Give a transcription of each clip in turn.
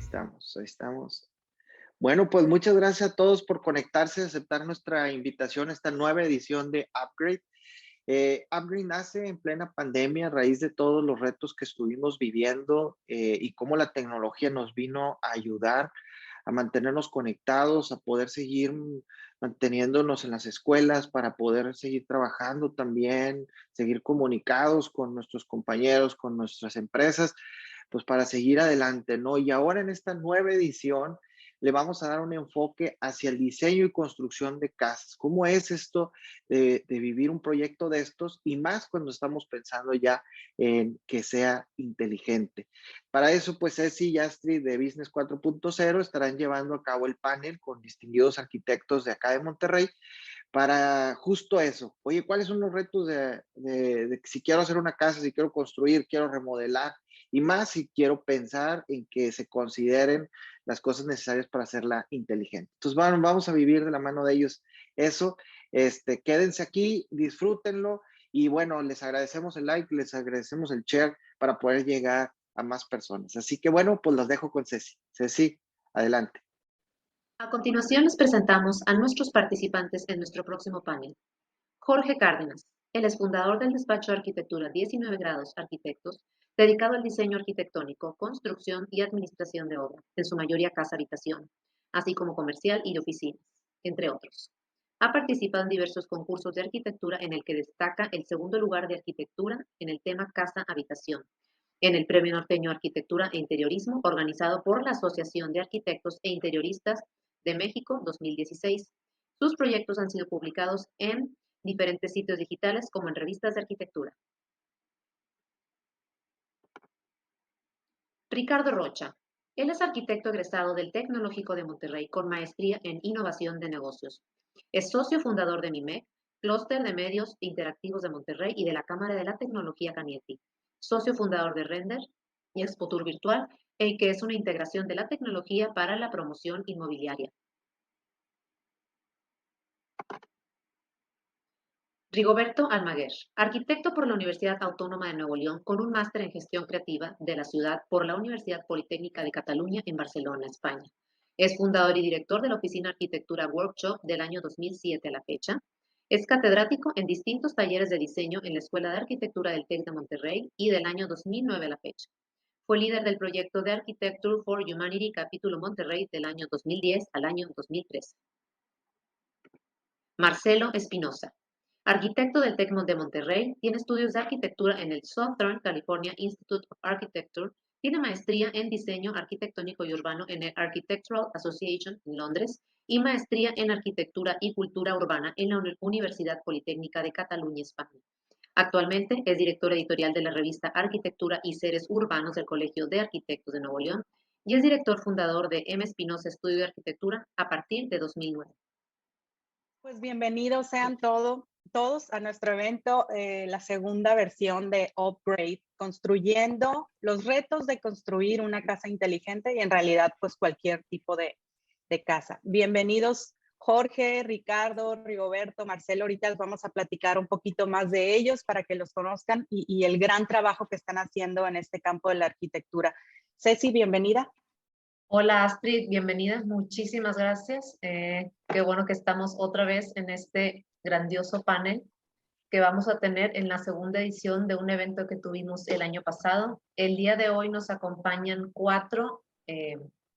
estamos, ahí estamos. Bueno, pues muchas gracias a todos por conectarse, aceptar nuestra invitación a esta nueva edición de Upgrade. Upgrade nace en plena pandemia a raíz de todos los retos que estuvimos viviendo y cómo la tecnología nos vino a ayudar a mantenernos conectados, a poder seguir manteniéndonos en las escuelas, para poder seguir trabajando también, seguir comunicados con nuestros compañeros, con nuestras empresas, pues para seguir adelante, ¿no? Y ahora en esta nueva edición le vamos a dar un enfoque hacia el diseño y construcción de casas. ¿Cómo es esto de vivir un proyecto de estos? Y más cuando estamos pensando ya en que sea inteligente. Para eso, pues Ceci y Astrid de Business 4.0 estarán llevando a cabo el panel con distinguidos arquitectos de acá de Monterrey para justo eso. Oye, ¿cuáles son los retos de si quiero hacer una casa, si quiero construir, quiero remodelar? Y más si quiero pensar en que se consideren las cosas necesarias para hacerla inteligente. Entonces, vamos a vivir de la mano de ellos eso. Quédense aquí, disfrútenlo y bueno, les agradecemos el like, les agradecemos el share para poder llegar a más personas. Así que bueno, pues los dejo con Ceci. Ceci, adelante. A continuación les presentamos a nuestros participantes en nuestro próximo panel. Jorge Cárdenas, él es fundador del despacho de arquitectura 19 grados Arquitectos, dedicado al diseño arquitectónico, construcción y administración de obra, en su mayoría casa-habitación, así como comercial y de oficinas, entre otros. Ha participado en diversos concursos de arquitectura en el que destaca el segundo lugar de arquitectura en el tema casa-habitación, en el Premio Norteño Arquitectura e Interiorismo organizado por la Asociación de Arquitectos e Interioristas de México 2016. Sus proyectos han sido publicados en diferentes sitios digitales como en revistas de arquitectura. Ricardo Rocha. Él es arquitecto egresado del Tecnológico de Monterrey con maestría en innovación de negocios. Es socio fundador de MIMEC, Clúster de Medios Interactivos de Monterrey y de la Cámara de la Tecnología Canieti. Socio fundador de Render y Expotour Virtual, el que es una integración de la tecnología para la promoción inmobiliaria. Rigoberto Almaguer, arquitecto por la Universidad Autónoma de Nuevo León con un máster en gestión creativa de la ciudad por la Universidad Politécnica de Cataluña en Barcelona, España. Es fundador y director de la Oficina Arquitectura Workshop del año 2007 a la fecha. Es catedrático en distintos talleres de diseño en la Escuela de Arquitectura del TEC de Monterrey y del año 2009 a la fecha. Fue líder del proyecto de Architecture for Humanity Capítulo Monterrey del año 2010 al año 2013. Marcelo Espinosa, arquitecto del TEC de Monterrey, tiene estudios de arquitectura en el Southern California Institute of Architecture, tiene maestría en diseño arquitectónico y urbano en el Architectural Association en Londres y maestría en arquitectura y cultura urbana en la Universidad Politécnica de Cataluña, España. Actualmente es director editorial de la revista Arquitectura y Seres Urbanos del Colegio de Arquitectos de Nuevo León y es director fundador de M. Espinosa Estudio de Arquitectura a partir de 2009. Pues bienvenidos sean todos a nuestro evento, la segunda versión de Upgrade, construyendo los retos de construir una casa inteligente y en realidad pues cualquier tipo de casa. Bienvenidos Jorge, Ricardo, Rigoberto, Marcelo. Ahorita les vamos a platicar un poquito más de ellos para que los conozcan y el gran trabajo que están haciendo en este campo de la arquitectura. Ceci, bienvenida. Hola Astrid, bienvenida, muchísimas gracias. Qué bueno que estamos otra vez en este grandioso panel que vamos a tener en la segunda edición de un evento que tuvimos el año pasado. El día de hoy nos acompañan 4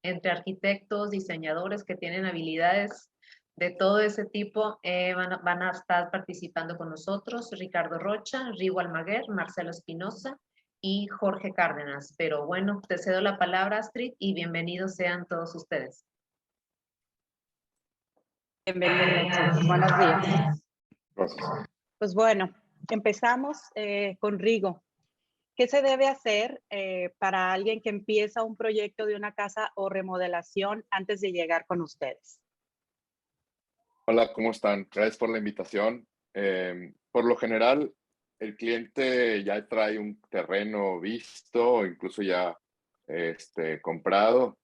entre arquitectos, diseñadores que tienen habilidades de todo ese tipo. Van a estar participando con nosotros Ricardo Rocha, Rigo Almaguer, Marcelo Espinosa y Jorge Cárdenas. Pero bueno, te cedo la palabra, Astrid, y bienvenidos sean todos ustedes. Bienvenidos, buenos días. Gracias. Pues bueno, empezamos con Rigo. ¿Qué se debe hacer para alguien que empieza un proyecto de una casa o remodelación antes de llegar con ustedes? Hola, ¿cómo están? Gracias por la invitación. Por lo general, el cliente ya trae un terreno visto o incluso ya comprado.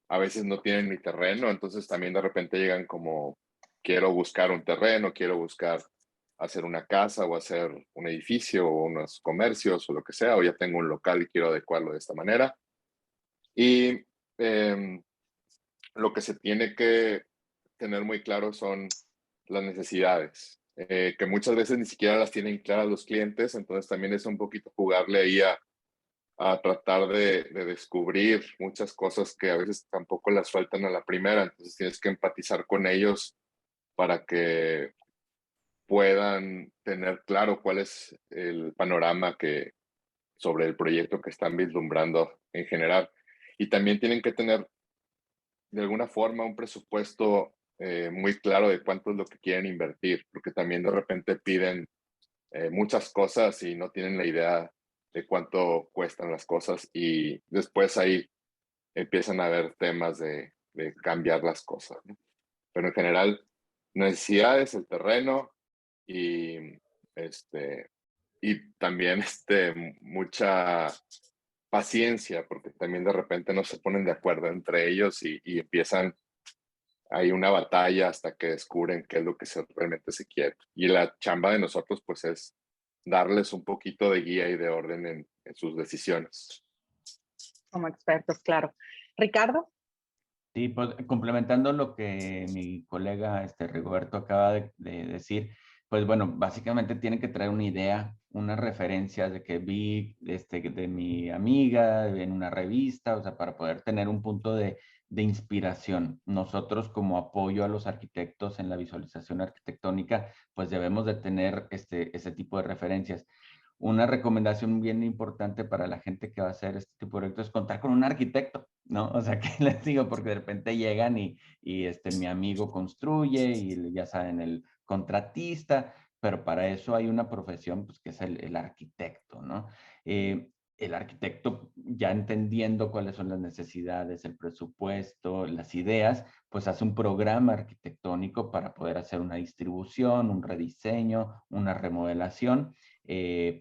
A veces no tienen ni terreno, entonces también de repente llegan como, quiero buscar un terreno, quiero buscar hacer una casa o hacer un edificio o unos comercios o lo que sea, o ya tengo un local y quiero adecuarlo de esta manera. Y lo que se tiene que tener muy claro son las necesidades, que muchas veces ni siquiera las tienen claras los clientes, entonces también es un poquito jugarle ahí a tratar de descubrir muchas cosas que a veces tampoco las sueltan a la primera, entonces tienes que empatizar con ellos para que puedan tener claro cuál es el panorama sobre el proyecto que están vislumbrando en general. Y también tienen que tener de alguna forma un presupuesto muy claro de cuánto es lo que quieren invertir, porque también de repente piden muchas cosas y no tienen la idea de cuánto cuestan las cosas y después ahí empiezan a haber temas de cambiar las cosas, ¿no? Pero en general, necesidades, el terreno y, y también mucha paciencia, porque también de repente no se ponen de acuerdo entre ellos y empiezan hay una batalla hasta que descubren qué es lo que realmente se quiere. Y la chamba de nosotros, pues, es darles un poquito de guía y de orden en sus decisiones. Como expertos, claro. Ricardo. Sí, pues complementando lo que mi colega Rigoberto acaba de decir, pues bueno, básicamente tienen que traer una idea, unas referencias de que vi de mi amiga en una revista, o sea, para poder tener un punto de inspiración. Nosotros como apoyo a los arquitectos en la visualización arquitectónica, pues debemos de tener ese tipo de referencias. Una recomendación bien importante para la gente que va a hacer este tipo de proyectos es contar con un arquitecto, ¿no? O sea, que les digo, porque de repente llegan y mi amigo construye y ya saben, el contratista, pero para eso hay una profesión, pues, que es el arquitecto, ¿no? El arquitecto, ya entendiendo cuáles son las necesidades, el presupuesto, las ideas, pues hace un programa arquitectónico para poder hacer una distribución, un rediseño, una remodelación,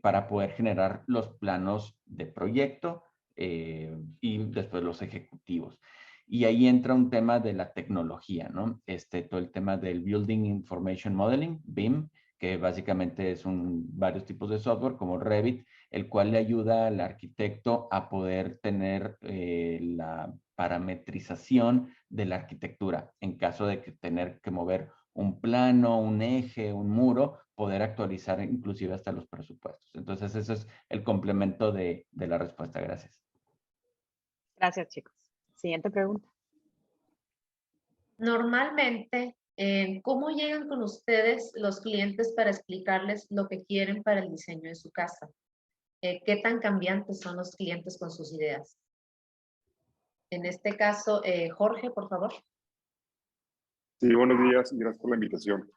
para poder generar los planos de proyecto y después los ejecutivos. Y ahí entra un tema de la tecnología, ¿no? Todo el tema del Building Information Modeling, BIM, que básicamente es varios tipos de software como Revit, el cual le ayuda al arquitecto a poder tener la parametrización de la arquitectura en caso de que tener que mover un plano, un eje, un muro, poder actualizar inclusive hasta los presupuestos. Entonces, eso es el complemento de la respuesta. Gracias. Gracias, chicos. Siguiente pregunta. Normalmente, ¿cómo llegan con ustedes los clientes para explicarles lo que quieren para el diseño de su casa? ¿Qué tan cambiantes son los clientes con sus ideas? En este caso, Jorge, por favor. Sí, buenos días y gracias por la invitación.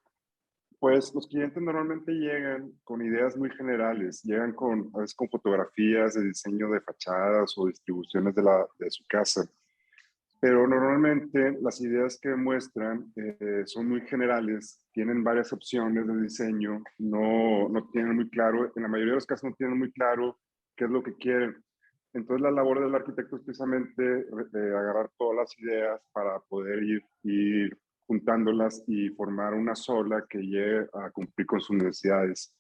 Pues los clientes normalmente llegan con ideas muy generales, llegan a veces con fotografías de diseño de fachadas o distribuciones de su casa, pero normalmente las ideas que muestran son muy generales, tienen varias opciones de diseño, no tienen muy claro, en la mayoría de los casos no tienen muy claro qué es lo que quieren. Entonces la labor del arquitecto es precisamente agarrar todas las ideas para poder ir juntándolas y formar una sola que llegue a cumplir con sus necesidades.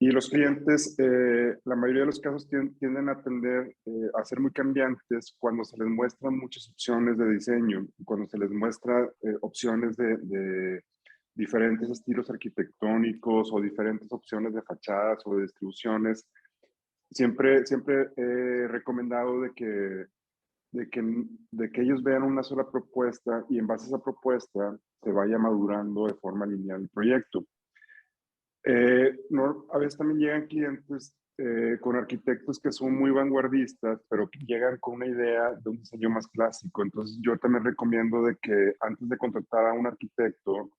Y los clientes, la mayoría de los casos tienden a tender a ser muy cambiantes cuando se les muestran muchas opciones de diseño, cuando se les muestra opciones de diferentes estilos arquitectónicos o diferentes opciones de fachadas o de distribuciones. Siempre he recomendado de que ellos vean una sola propuesta y en base a esa propuesta se vaya madurando de forma lineal el proyecto. A veces también llegan clientes con arquitectos que son muy vanguardistas, pero que llegan con una idea de un diseño más clásico. Entonces yo también recomiendo de que antes de contratar a un arquitecto,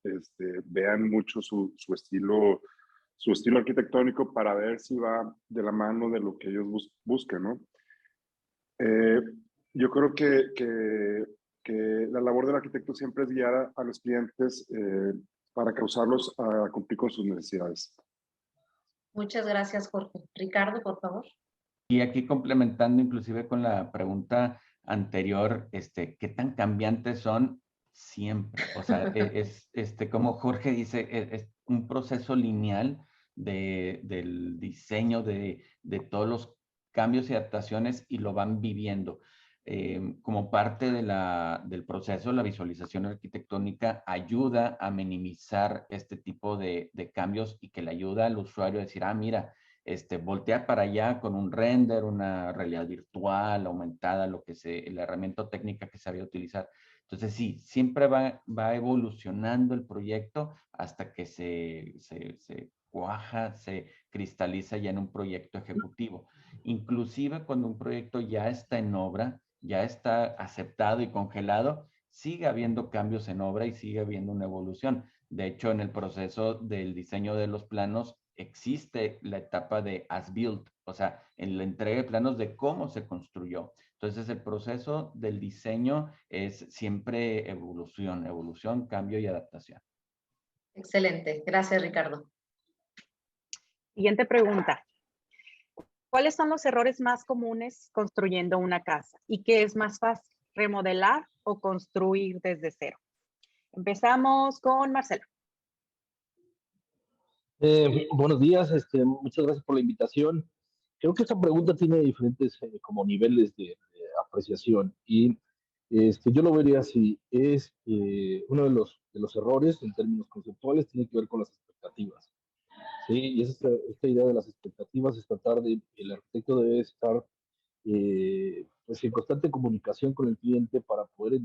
vean mucho su estilo arquitectónico para ver si va de la mano de lo que ellos busquen, ¿no? Yo creo que la labor del arquitecto siempre es guiar a los clientes para causarlos a cumplir con sus necesidades. Muchas gracias, Jorge. Ricardo, por favor. Y aquí complementando inclusive con la pregunta anterior, ¿qué tan cambiantes son? Siempre. O sea, es como Jorge dice, es un proceso lineal del diseño de todos los cambios y adaptaciones y lo van viviendo. como parte de del proceso, la visualización arquitectónica ayuda a minimizar este tipo de cambios y que le ayuda al usuario a decir, mira, voltear para allá con un render, una realidad virtual, aumentada, la herramienta técnica que sabía utilizar. Entonces, sí, siempre va evolucionando el proyecto hasta que se cuaja, se cristaliza ya en un proyecto ejecutivo. Inclusive cuando un proyecto ya está en obra, ya está aceptado y congelado, sigue habiendo cambios en obra y sigue habiendo una evolución. De hecho, en el proceso del diseño de los planos existe la etapa de as built, o sea, en la entrega de planos de cómo se construyó. Entonces, el proceso del diseño es siempre evolución, cambio y adaptación. Excelente. Gracias, Ricardo. Siguiente pregunta. ¿Cuáles son los errores más comunes construyendo una casa? ¿Y qué es más fácil, remodelar o construir desde cero? Empezamos con Marcelo. Buenos días, muchas gracias por la invitación. Creo que esta pregunta tiene diferentes como niveles de apreciación y yo lo vería así. Es uno de los errores en términos conceptuales tiene que ver con las expectativas. ¿Sí? Y es esta idea de las expectativas es tratar de, el arquitecto debe estar pues en constante comunicación con el cliente para poder,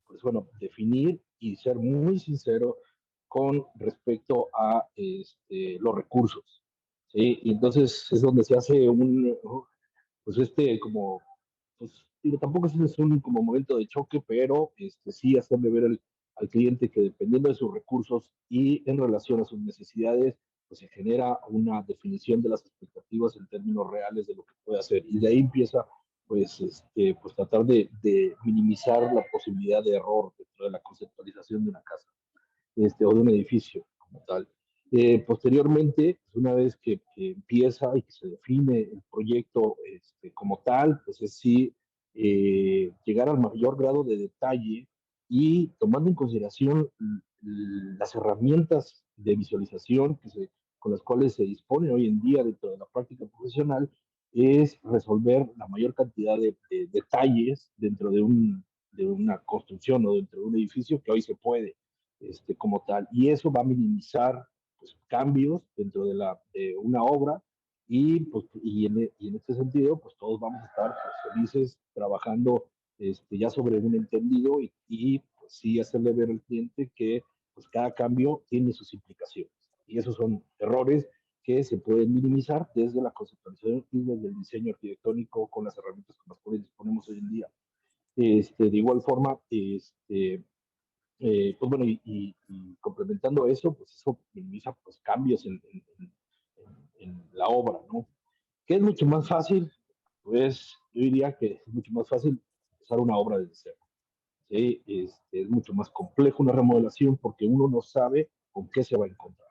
pues bueno, definir y ser muy sincero con respecto a los recursos. ¿Sí? Y entonces es donde se hace pues como, pues digo, tampoco es un como momento de choque, pero sí hacerle ver al cliente que dependiendo de sus recursos y en relación a sus necesidades, pues se genera una definición de las expectativas en términos reales de lo que puede hacer. Y de ahí empieza, pues, pues tratar de minimizar la posibilidad de error dentro de la conceptualización de una casa, o de un edificio como tal. Posteriormente, pues una vez que empieza y que se define el proyecto como tal, pues es sí llegar al mayor grado de detalle y tomando en consideración las herramientas de visualización con las cuales se dispone hoy en día dentro de la práctica profesional, es resolver la mayor cantidad de detalles dentro de una construcción o dentro de un edificio que hoy se puede como tal. Y eso va a minimizar pues, cambios dentro de una obra pues, y en este sentido, pues todos vamos a estar pues, felices trabajando ya sobre un entendido y pues, sí hacerle ver al cliente que pues, cada cambio tiene sus implicaciones. Y esos son errores que se pueden minimizar desde la conceptualización y desde el diseño arquitectónico con las herramientas con las cuales disponemos hoy en día. De igual forma, pues bueno, y complementando eso, pues eso minimiza pues, cambios en la obra, ¿no? ¿Qué es mucho más fácil? Pues yo diría que es mucho más fácil empezar una obra desde cero. ¿Sí? Es mucho más complejo una remodelación porque uno no sabe con qué se va a encontrar.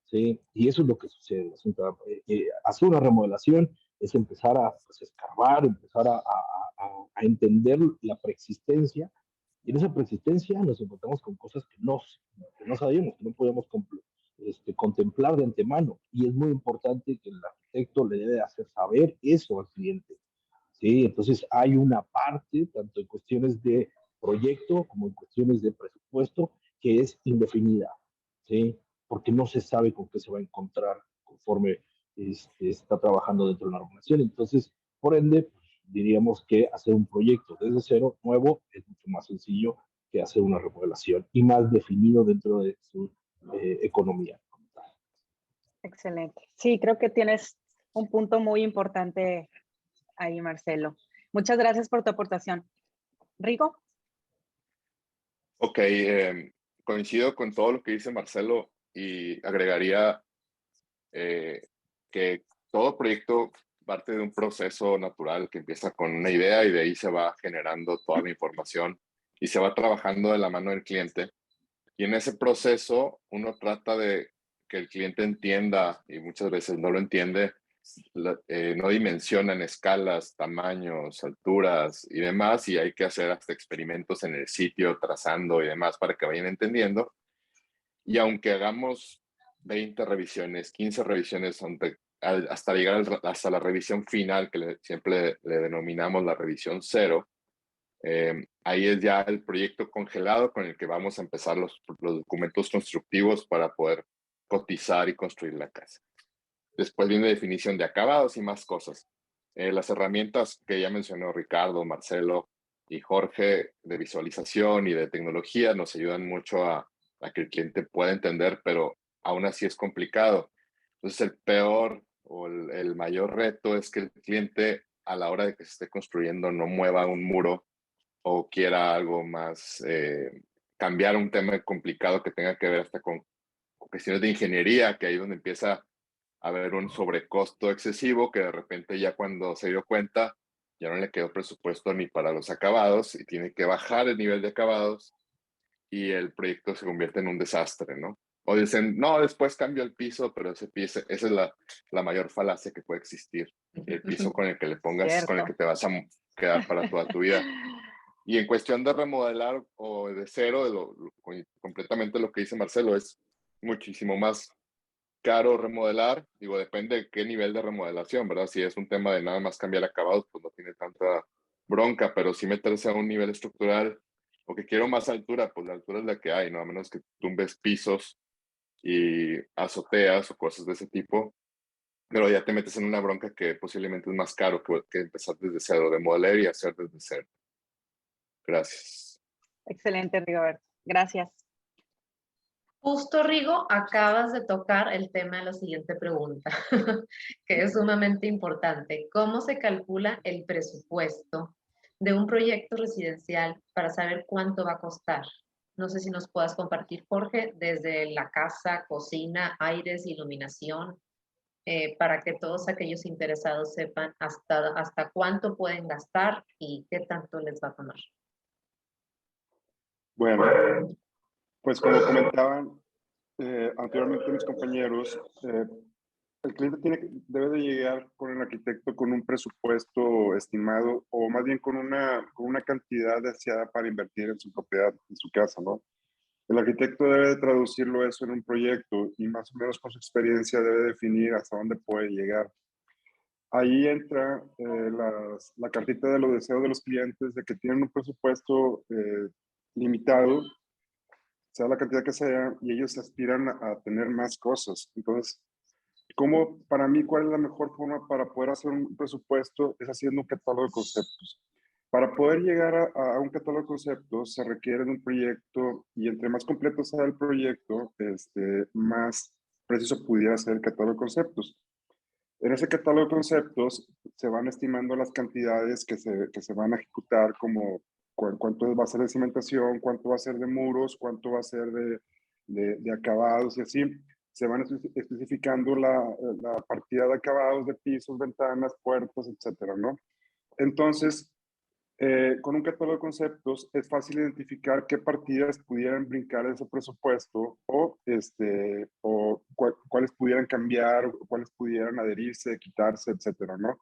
¿Sí? Y eso es lo que sucede. Hacer una remodelación es empezar a pues, escarbar, empezar a entender la preexistencia y en esa persistencia nos encontramos con cosas que no sabíamos, que no podíamos contemplar de antemano. Y es muy importante que el arquitecto le debe hacer saber eso al cliente. ¿Sí? Entonces hay una parte, tanto en cuestiones de proyecto como en cuestiones de presupuesto, que es indefinida. ¿Sí? Porque no se sabe con qué se va a encontrar conforme está trabajando dentro de una organización. Entonces, por ende, diríamos que hacer un proyecto desde cero, nuevo, es mucho más sencillo que hacer una remodelación y más definido dentro de su economía. Excelente. Sí, creo que tienes un punto muy importante ahí, Marcelo. Muchas gracias por tu aportación. Rigo. Ok, coincido con todo lo que dice Marcelo y agregaría que todo proyecto parte de un proceso natural que empieza con una idea y de ahí se va generando toda la información y se va trabajando de la mano del cliente. Y en ese proceso uno trata de que el cliente entienda, y muchas veces no lo entiende, no dimensiona en escalas, tamaños, alturas y demás, y hay que hacer hasta experimentos en el sitio, trazando y demás para que vayan entendiendo. Y aunque hagamos 20 revisiones, 15 revisiones, hasta llegar hasta la revisión final, que siempre le denominamos la revisión cero, Ahí es ya el proyecto congelado con el que vamos a empezar los documentos constructivos para poder cotizar y construir la casa. Después viene definición de acabados y más cosas. Las herramientas que ya mencionó Ricardo, Marcelo y Jorge de visualización y de tecnología nos ayudan mucho a que el cliente pueda entender, pero aún así es complicado. Entonces el peor o el mayor reto es que el cliente a la hora de que se esté construyendo no mueva un muro o quiera algo más, cambiar un tema complicado que tenga que ver hasta con cuestiones de ingeniería, que ahí es donde empieza a haber un sobrecosto excesivo que de repente ya cuando se dio cuenta ya no le quedó presupuesto ni para los acabados y tiene que bajar el nivel de acabados y el proyecto se convierte en un desastre, ¿no? O dicen, no, después cambio el piso, pero ese piso, esa es la mayor falacia que puede existir. El piso con el que le pongas es con el que te vas a quedar para toda tu vida. Y en cuestión de remodelar o de cero, completamente lo que dice Marcelo, es muchísimo más caro remodelar. Digo, depende de qué nivel de remodelación, ¿verdad? Si es un tema de nada más cambiar acabados, pues no tiene tanta bronca, pero si meterse a un nivel estructural o que quiero más altura, pues la altura es la que hay, ¿no? A menos que tumbes pisos y azoteas o cosas de ese tipo, pero ya te metes en una bronca que posiblemente es más caro que empezar desde cero, de modelar y hacer desde cero. Gracias. Excelente, Rigoberto. Gracias. Justo, Rigo, acabas de tocar el tema de la siguiente pregunta, que es sumamente importante. ¿Cómo se calcula el presupuesto de un proyecto residencial para saber cuánto va a costar? No sé si nos puedas compartir, Jorge, desde la casa, cocina, aires, iluminación, para que todos aquellos interesados sepan hasta cuánto pueden gastar y qué tanto les va a tomar. Bueno, pues como comentaban anteriormente mis compañeros, el cliente debe de llegar con el arquitecto con un presupuesto estimado o más bien con una cantidad deseada para invertir en su propiedad, en su casa, ¿no? El arquitecto debe de traducirlo eso en un proyecto y más o menos con su experiencia debe definir hasta dónde puede llegar. Ahí entra la cartita de los deseos de los clientes de que tienen un presupuesto limitado, sea la cantidad que sea, y ellos aspiran a tener más cosas. Entonces, para mí, ¿cuál es la mejor forma para poder hacer un presupuesto? Es haciendo un catálogo de conceptos. Para poder llegar a un catálogo de conceptos se requiere de un proyecto y entre más completo sea el proyecto, más preciso pudiera ser el catálogo de conceptos. En ese catálogo de conceptos se van estimando las cantidades que se van a ejecutar, como cuánto va a ser de cimentación, cuánto va a ser de muros, cuánto va a ser de acabados y así. Se van especificando la partida de acabados de pisos, ventanas, puertas, etcétera, ¿no? Entonces, con un catálogo de conceptos es fácil identificar qué partidas pudieran brincar ese presupuesto o cuáles pudieran cambiar, o cuáles pudieran adherirse, quitarse, etcétera, ¿no?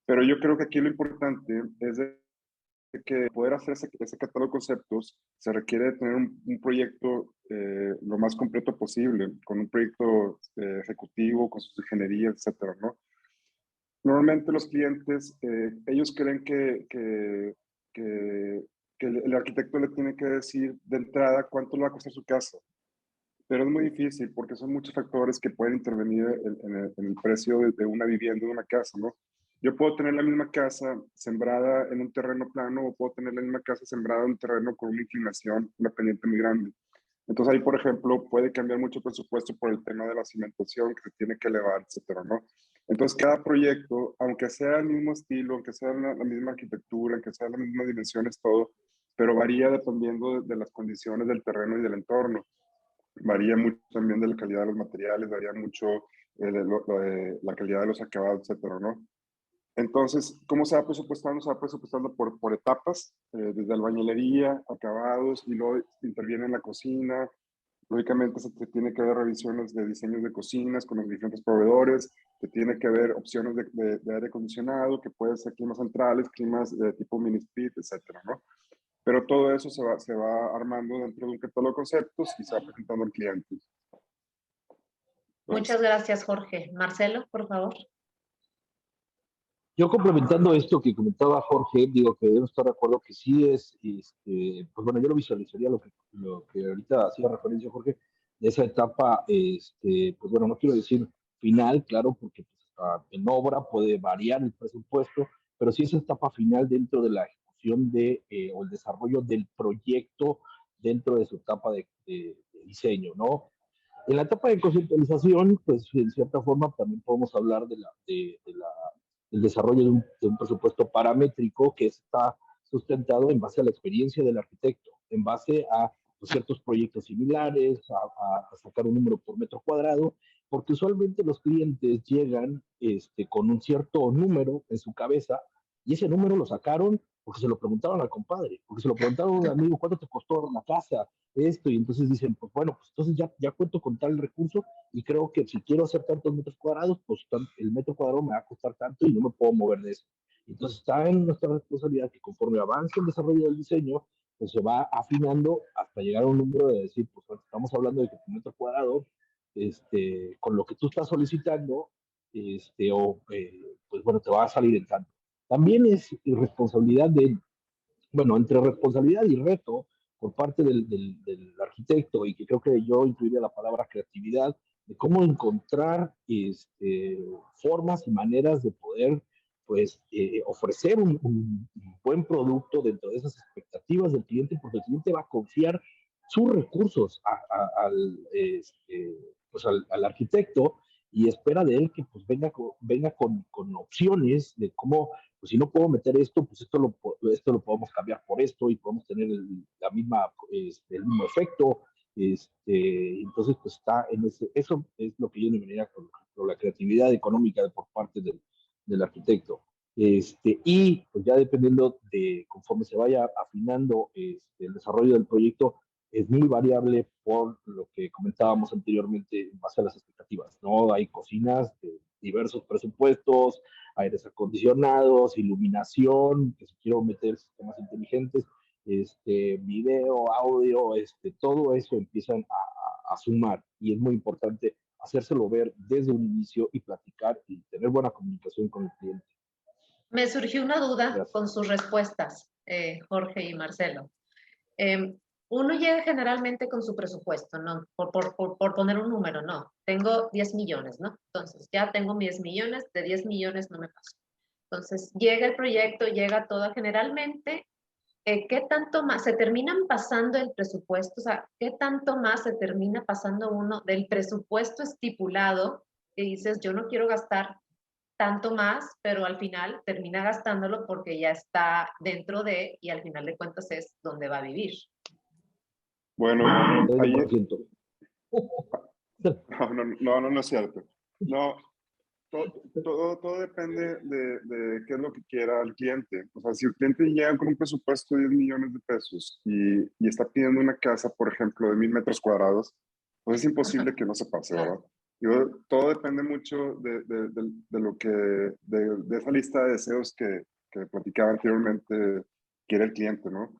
Pero yo creo que aquí lo importante es que poder hacer ese catálogo de conceptos se requiere de tener un proyecto lo más completo posible, con un proyecto ejecutivo, con sus ingenierías, etcétera, ¿no? Normalmente los clientes, ellos creen que el arquitecto le tiene que decir de entrada cuánto le va a costar su casa, pero es muy difícil porque son muchos factores que pueden intervenir en el precio de una vivienda, de una casa, ¿no? Yo puedo tener la misma casa sembrada en un terreno plano o puedo tener la misma casa sembrada en un terreno con una inclinación, una pendiente muy grande. Entonces ahí, por ejemplo, puede cambiar mucho el presupuesto por el tema de la cimentación que se tiene que elevar, etcétera, ¿no? Entonces cada proyecto, aunque sea el mismo estilo, aunque sea la misma arquitectura, aunque sea las mismas dimensiones, todo, pero varía dependiendo de las condiciones del terreno y del entorno. Varía mucho también de la calidad de los materiales, varía mucho la calidad de los acabados, etcétera, ¿no? Entonces, ¿cómo se va presupuestando? Se va presupuestando por etapas, desde albañilería, acabados, y luego interviene en la cocina. Lógicamente se tiene que ver revisiones de diseños de cocinas con los diferentes proveedores, se tiene que ver opciones de aire acondicionado, que pueden ser climas centrales, climas de tipo mini split, etcétera, ¿no? Pero todo eso se va armando dentro de un catálogo de conceptos y se va presentando al cliente. Muchas gracias, Jorge. Marcelo, por favor. Yo complementando esto que comentaba Jorge, digo que debo estar de acuerdo que sí es, pues bueno, yo lo visualizaría lo que ahorita hacía referencia Jorge, de esa etapa, pues bueno, no quiero decir final, claro, porque pues, en obra puede variar el presupuesto, pero sí esa etapa final dentro de la ejecución o el desarrollo del proyecto dentro de su etapa de diseño, ¿no? En la etapa de conceptualización, pues en cierta forma también podemos hablar del desarrollo de un presupuesto paramétrico que está sustentado en base a la experiencia del arquitecto, en base a pues, ciertos proyectos similares, a sacar un número por metro cuadrado, porque usualmente los clientes llegan con un cierto número en su cabeza y ese número lo sacaron porque se lo preguntaron al compadre, porque se lo preguntaron a un amigo, ¿cuánto te costó la casa? Esto, y entonces dicen, pues bueno, pues entonces ya cuento con tal recurso y creo que si quiero hacer tantos metros cuadrados, pues el metro cuadrado me va a costar tanto y no me puedo mover de eso. Entonces está en nuestra responsabilidad que conforme avance el desarrollo del diseño, pues se va afinando hasta llegar a un número de decir, pues bueno, estamos hablando de que tu metro cuadrado, con lo que tú estás solicitando, pues bueno, te va a salir en tanto. También es responsabilidad bueno, entre responsabilidad y reto por parte del arquitecto, y que creo que yo incluiría la palabra creatividad, de cómo encontrar formas y maneras de poder pues, ofrecer un buen producto dentro de esas expectativas del cliente, porque el cliente va a confiar sus recursos pues al arquitecto y espera de él que pues, venga con opciones de cómo pues si no puedo meter esto, pues esto lo podemos cambiar por esto y podemos tener el mismo efecto. Entonces, pues está en eso es lo que yo denominaría con la creatividad económica por parte del arquitecto. Y pues ya dependiendo de conforme se vaya afinando el desarrollo del proyecto, es muy variable por lo que comentábamos anteriormente en base a las expectativas, ¿no? Hay cocinas de diversos presupuestos, aires acondicionados, iluminación, que si quiero meter sistemas inteligentes, video, audio, todo eso empiezan a sumar y es muy importante hacérselo ver desde un inicio y platicar y tener buena comunicación con el cliente. Me surgió una duda Gracias. con sus respuestas, Jorge y Marcelo. Uno llega generalmente con su presupuesto, ¿no? Por poner un número, no. Tengo 10 millones, ¿no? Entonces, ya tengo 10 millones, de 10 millones no me paso. Entonces, llega el proyecto, llega todo. Generalmente, ¿qué tanto más se terminan pasando el presupuesto? O sea, ¿qué tanto más se termina pasando uno del presupuesto estipulado que dices, yo no quiero gastar tanto más, pero al final termina gastándolo porque ya está dentro de, y al final de cuentas es donde va a vivir? Bueno, ahí, 30%. no es cierto. No, todo depende de qué es lo que quiera el cliente. O sea, si el cliente llega con un presupuesto de 10 millones de pesos y está pidiendo una casa, por ejemplo, de 1000 metros cuadrados, pues es imposible que no se pase, ¿verdad? Todo depende mucho de lo que, de esa lista de deseos que platicaba anteriormente quiere el cliente, ¿no?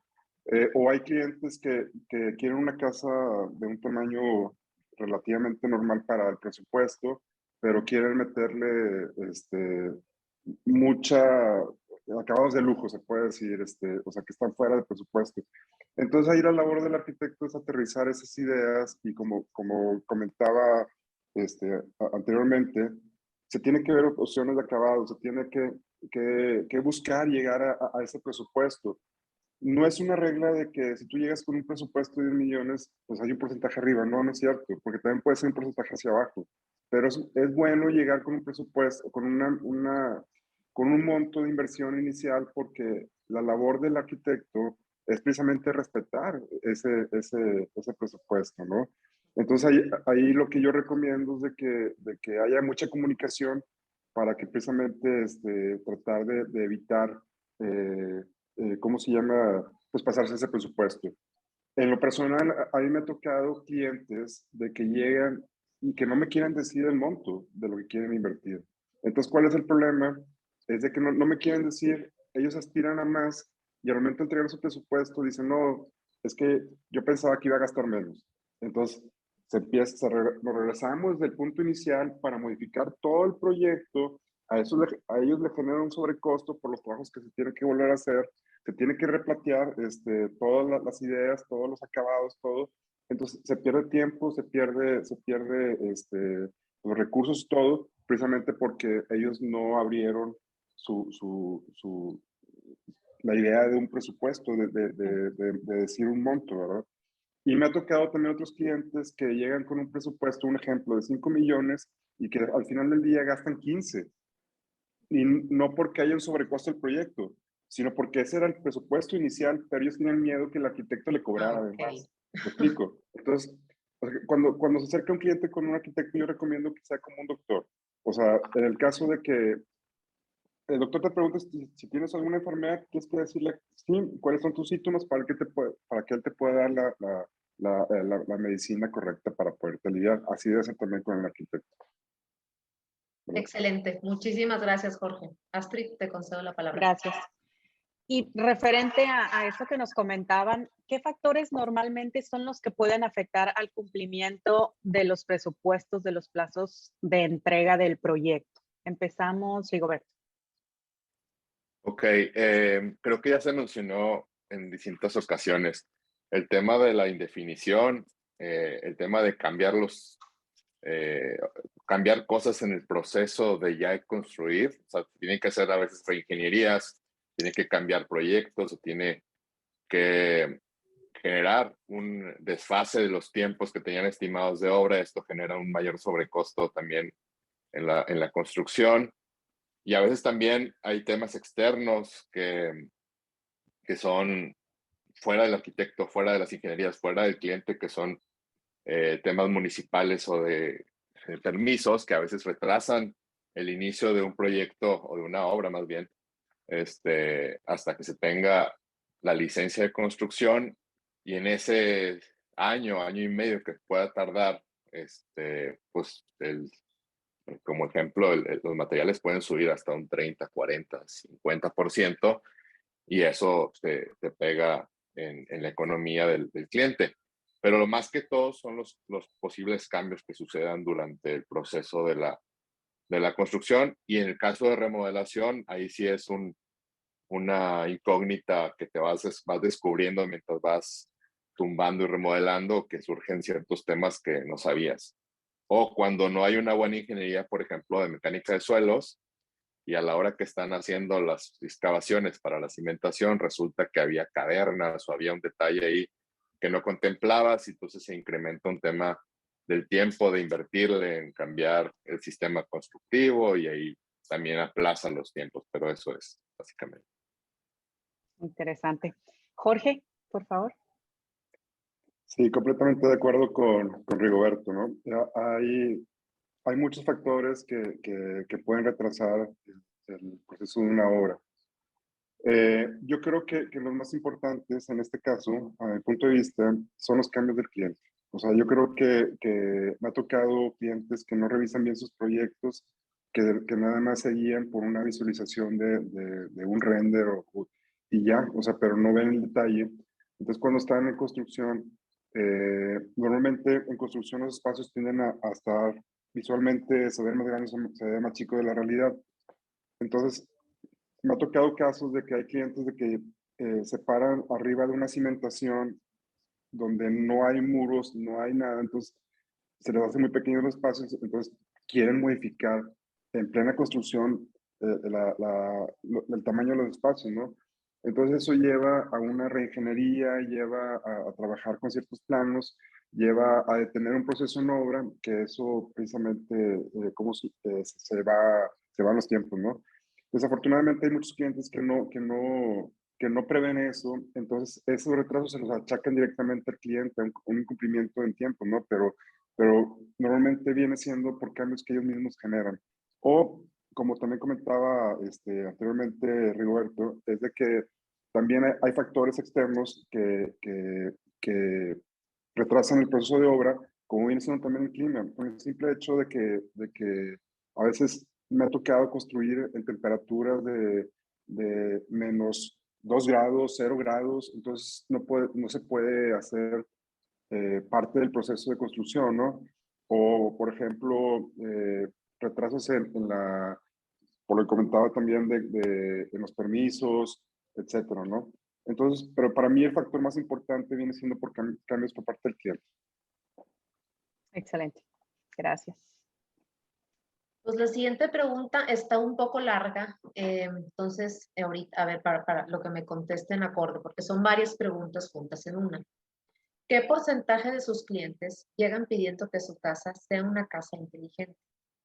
O hay clientes que quieren una casa de un tamaño relativamente normal para el presupuesto, pero quieren meterle mucha acabados de lujo, se puede decir, o sea, que están fuera del presupuesto. Entonces ahí la labor del arquitecto es aterrizar esas ideas y como comentaba anteriormente, se tiene que ver opciones de acabado, se tiene que buscar llegar a ese presupuesto. No es una regla de que si tú llegas con un presupuesto de 10 millones, pues hay un porcentaje arriba. No, no es cierto, porque también puede ser un porcentaje hacia abajo. Pero es bueno llegar con un presupuesto, con un monto de inversión inicial, porque la labor del arquitecto es precisamente respetar ese presupuesto, ¿no? Entonces ahí lo que yo recomiendo es de que haya mucha comunicación para que precisamente tratar de evitar ¿cómo se llama? Pues pasarse ese presupuesto. En lo personal, a mí me ha tocado clientes de que llegan y que no me quieren decir el monto de lo que quieren invertir. Entonces, ¿cuál es el problema? Es de que no me quieren decir, ellos aspiran a más y al momento de entregar su presupuesto dicen, no, es que yo pensaba que iba a gastar menos. Entonces, nos regresamos del punto inicial para modificar todo el proyecto, a ellos le genera un sobrecosto por los trabajos que se tienen que volver a hacer, se tiene que replatear todas las ideas, todos los acabados, todo. Entonces se pierde tiempo, se pierde los recursos, todo, precisamente porque ellos no abrieron la idea de un presupuesto, de decir un monto, ¿verdad? Y me ha tocado también otros clientes que llegan con un presupuesto, un ejemplo, de 5 millones y que al final del día gastan 15. Y no porque haya un sobrecosto del proyecto, sino porque ese era el presupuesto inicial, pero ellos tenían miedo que el arquitecto le cobrara además. ¿Me explico? Entonces, cuando se acerca un cliente con un arquitecto, yo recomiendo que sea como un doctor. O sea, en el caso de que el doctor te pregunta si tienes alguna enfermedad, tienes que decirle, sí, cuáles son tus síntomas para que él te pueda dar la medicina correcta para poderte lidiar. Así debe ser también con el arquitecto. Excelente. Muchísimas gracias, Jorge. Astrid, te concedo la palabra. Gracias. Y referente a eso que nos comentaban, ¿qué factores normalmente son los que pueden afectar al cumplimiento de los presupuestos, de los plazos de entrega del proyecto? Empezamos, Rigoberto. Ok, creo que ya se mencionó en distintas ocasiones el tema de la indefinición, el tema de cambiar cosas en el proceso de ya construir. O sea, tiene que hacer a veces reingenierías, tiene que cambiar proyectos, o tiene que generar un desfase de los tiempos que tenían estimados de obra. Esto genera un mayor sobrecosto también en la construcción. Y a veces también hay temas externos que son fuera del arquitecto, fuera de las ingenierías, fuera del cliente, que son temas municipales o de permisos que a veces retrasan el inicio de un proyecto o de una obra más bien, hasta que se tenga la licencia de construcción. Y en ese año y medio que pueda tardar, pues como ejemplo, los materiales pueden subir hasta un 30, 40, 50%, y eso te pega en la economía del cliente. Pero lo más que todo son los posibles cambios que sucedan durante el proceso de la construcción. Y en el caso de remodelación, ahí sí es una incógnita que vas descubriendo mientras vas tumbando y remodelando, que surgen ciertos temas que no sabías. O cuando no hay una buena ingeniería, por ejemplo, de mecánica de suelos, y a la hora que están haciendo las excavaciones para la cimentación, resulta que había cavernas o había un detalle ahí que no contemplabas, y entonces se incrementa un tema del tiempo de invertirle en cambiar el sistema constructivo, y ahí también aplazan los tiempos, pero eso es básicamente. Interesante. Jorge, por favor. Sí, completamente de acuerdo con Rigoberto, ¿no? Hay muchos factores que pueden retrasar el proceso de una obra. Yo creo que los más importantes en este caso, a mi punto de vista, son los cambios del cliente. O sea, yo creo que me ha tocado clientes que no revisan bien sus proyectos, que nada más se guían por una visualización de un render y ya, o sea, pero no ven el detalle. Entonces, cuando están en construcción, normalmente en construcción los espacios tienden a estar visualmente, se ven más grandes, se ven más chicos de la realidad. Entonces, me ha tocado casos de que hay clientes de que se paran arriba de una cimentación donde no hay muros, no hay nada, entonces se les hace muy pequeños los espacios, entonces quieren modificar en plena construcción el tamaño de los espacios, ¿no? Entonces eso lleva a una reingeniería, lleva a trabajar con ciertos planos, lleva a detener un proceso en obra, que eso precisamente se van los tiempos, ¿no? Desafortunadamente hay muchos clientes que no prevén eso, entonces esos retrasos se los achacan directamente al cliente, un incumplimiento en tiempo, ¿no? Pero normalmente viene siendo por cambios que ellos mismos generan. O, como también comentaba anteriormente Rigoberto, es de que también hay factores externos que retrasan el proceso de obra, como viene siendo también el clima, con el simple hecho de que a veces me ha tocado construir en temperaturas de menos 2 grados, 0 grados, entonces no se puede hacer parte del proceso de construcción, ¿no? O, por ejemplo, retrasos por lo que comentaba también de los permisos, etcétera, ¿no? Entonces, pero para mí el factor más importante viene siendo por cambios por parte del cliente. Excelente. Gracias. Pues la siguiente pregunta está un poco larga, entonces ahorita, a ver, para lo que me contesten acorde, porque son varias preguntas juntas en una. ¿Qué porcentaje de sus clientes llegan pidiendo que su casa sea una casa inteligente?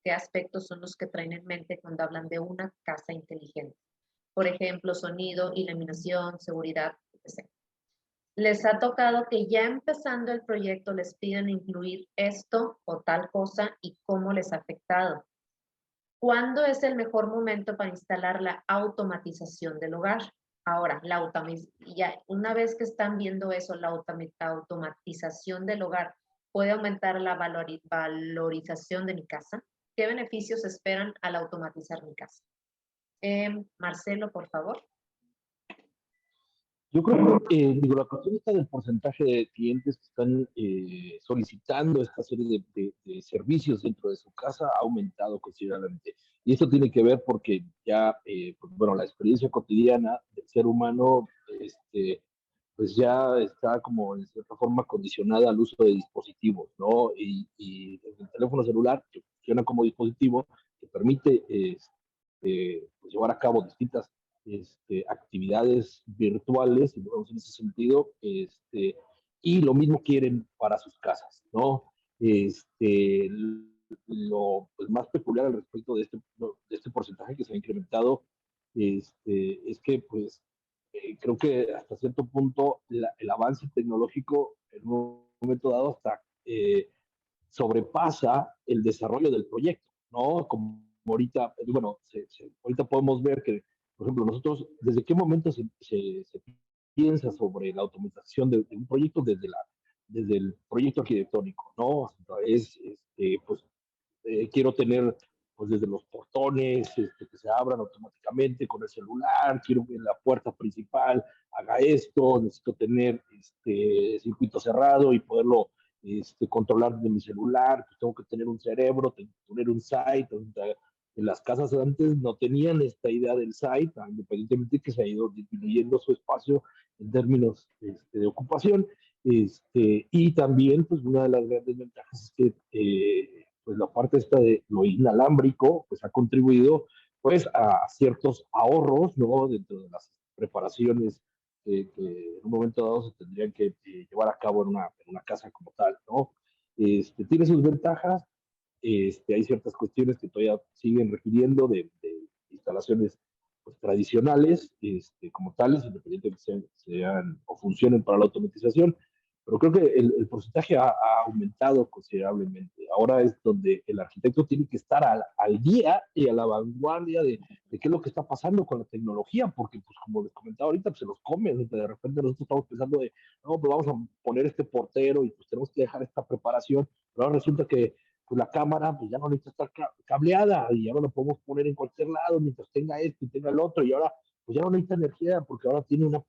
¿Qué aspectos son los que traen en mente cuando hablan de una casa inteligente? Por ejemplo, sonido, iluminación, seguridad, etc. ¿Les ha tocado que ya empezando el proyecto les piden incluir esto o tal cosa y cómo les ha afectado? ¿Cuándo es el mejor momento para instalar la automatización del hogar? Ahora, ya una vez que están viendo eso, la automatización del hogar puede aumentar la valorización de mi casa. ¿Qué beneficios esperan al automatizar mi casa? Marcelo, por favor. Yo creo que, digo, la cuestión está del porcentaje de clientes que están solicitando esta serie de servicios dentro de su casa ha aumentado considerablemente. Y esto tiene que ver porque ya, pues, bueno, la experiencia cotidiana del ser humano, pues ya está como en cierta forma condicionada al uso de dispositivos, ¿no? Y el teléfono celular, que funciona como dispositivo, que permite pues, llevar a cabo distintas actividades virtuales, si lo vemos en ese sentido, y lo mismo quieren para sus casas, ¿no? Lo pues, más peculiar al respecto de este porcentaje que se ha incrementado es que, pues, creo que hasta cierto punto el avance tecnológico en un momento dado hasta sobrepasa el desarrollo del proyecto, ¿no? Como ahorita, bueno, ahorita podemos ver que, por ejemplo, nosotros, ¿desde qué momento se piensa sobre la automatización de un proyecto? Desde el proyecto arquitectónico, ¿no? Es, pues, quiero tener, pues, desde los portones que se abran automáticamente con el celular, quiero que la puerta principal haga esto, necesito tener circuito cerrado y poderlo controlar de mi celular, pues tengo que tener un cerebro, tengo que tener un site. En las casas antes no tenían esta idea del site, independientemente que se ha ido disminuyendo su espacio en términos de ocupación. Y también, pues una de las grandes ventajas es que pues la parte esta de lo inalámbrico, pues ha contribuido pues a ciertos ahorros, ¿no? Dentro de las preparaciones que en un momento dado se tendrían que llevar a cabo en una casa como tal, ¿no? Tiene sus ventajas, hay ciertas cuestiones que todavía siguen requiriendo de instalaciones pues, tradicionales como tales, independientemente sean o funcionen para la automatización, pero creo que el porcentaje ha aumentado considerablemente. Ahora es donde el arquitecto tiene que estar al día y a la vanguardia de qué es lo que está pasando con la tecnología, porque pues como les comentaba ahorita, pues, se los come. De repente nosotros estamos pensando de, no, pues vamos a poner este portero y pues tenemos que dejar esta preparación, pero ahora resulta que pues la cámara pues ya no necesita estar cableada y ahora la podemos poner en cualquier lado mientras tenga esto y tenga el otro, y ahora pues ya no necesita energía porque ahora tiene una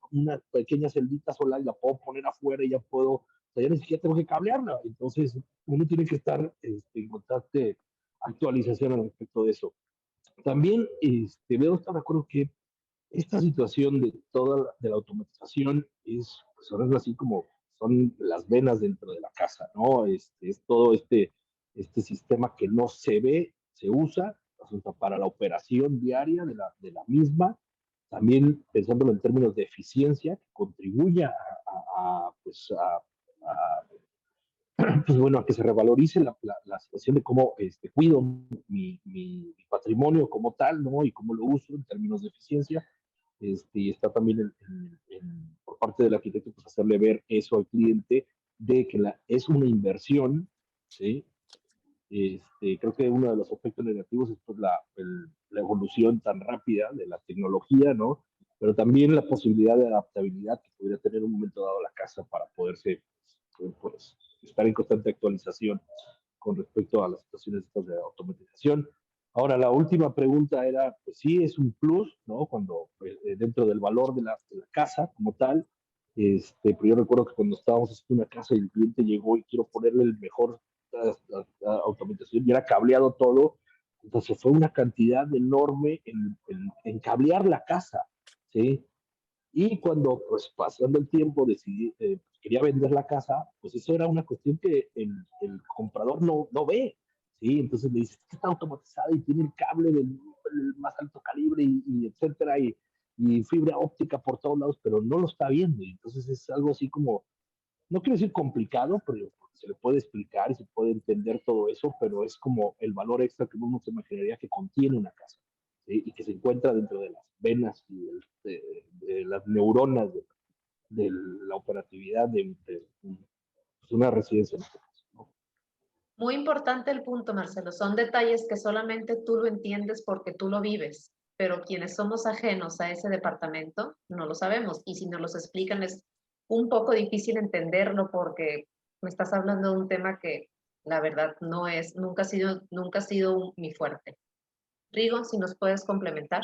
pequeña celdita solar y la puedo poner afuera y ya puedo, o sea, ya ni siquiera tengo que cablearla. Entonces uno tiene que estar en constante actualización al respecto de eso. También veo, estar de acuerdo que esta situación de toda de la automatización es, pues ahora es así como son las venas dentro de la casa, ¿no? Es todo este sistema que no se ve, se usa para la operación diaria de la misma, también pensándolo en términos de eficiencia, que contribuya pues pues bueno, a que se revalorice la situación de cómo cuido mi patrimonio como tal, ¿no? Y cómo lo uso en términos de eficiencia. Y está también por parte del arquitecto, pues hacerle ver eso al cliente de que es una inversión, ¿sí? Creo que uno de los efectos negativos es pues, la evolución tan rápida de la tecnología, ¿no? Pero también la posibilidad de adaptabilidad que pudiera tener en un momento dado la casa para poderse pues, estar en constante actualización con respecto a las situaciones de automatización. Ahora, la última pregunta era, pues sí, es un plus, ¿no? Cuando dentro del valor de la casa como tal, pero yo recuerdo que cuando estábamos haciendo una casa y el cliente llegó y quiero ponerle el mejor automatización y era cableado todo, Entonces fue una cantidad enorme en cablear la casa, ¿sí? Y cuando, pues pasando el tiempo, decidí, quería vender la casa, pues eso era una cuestión que el comprador no ve, ¿sí? Entonces me dice, es que está automatizada y tiene el cable del más alto calibre y etcétera, y fibra óptica por todos lados, pero no lo está viendo. Y entonces es algo así como, no quiero decir complicado, pero se le puede explicar y se puede entender todo eso, pero es como el valor extra que uno se imaginaría que contiene una casa, ¿sí? Y que se encuentra dentro de las venas y de las neuronas de la operatividad pues una residencia en este caso, ¿no? Muy importante el punto, Marcelo. Son detalles que solamente tú lo entiendes porque tú lo vives, pero quienes somos ajenos a ese departamento no lo sabemos. Y si nos los explican es un poco difícil entenderlo porque me estás hablando de un tema que la verdad no es, nunca ha sido mi fuerte. Rigo, si nos puedes complementar.